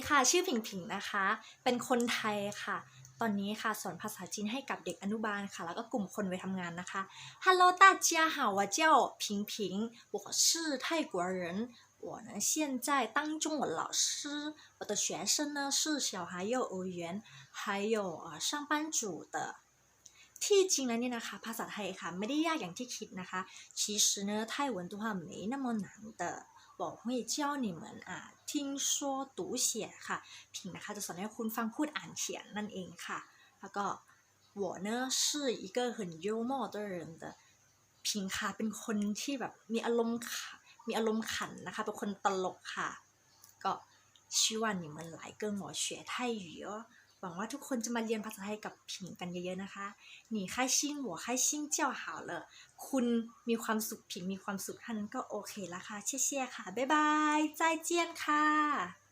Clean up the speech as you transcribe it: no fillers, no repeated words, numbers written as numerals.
ค่ะชื่อผิงผิงนะคะเป็นคนไทยค่ะตอนนี้ค่ะสอนภาษาจีนให้กับเด็กอนุบาลค่ะแล้วก็กลุ่มคนวัยทำงานนะคะ Hello 大家好我叫平平我是泰国人我呢现在当中文老师我的学生呢是小孩幼儿园还有上班族的ที่จริงแล้วเนี่ยนะคะภาษาไทยค่ะไม่ได้ยากอย่างที่คิดนะคะ其实呢泰文的话没那么难的我会教你们听说读写ค่ะพิงนะคะจะสอนให้คุณฟังพูดอ่านเขียนนั่นเองค่ะแล้วก็我呢是一个很幽默的人的พิงค่ะเป็นคนที่แบบมีอารมณ์ขันนะคะเป็นคนตลกค่ะก็希望你们来跟我学泰语哦หวังว่าทุกคนจะมาเรียนภาษาไทยกับผิงกันเยอะๆนะคะ你开心我开心就好了คุณมีความสุขผิงมีความสุขท่านั้นก็โอเคแล้วค่ะเชี่ยๆค่ะบ๊ายบาย再见ค่ะ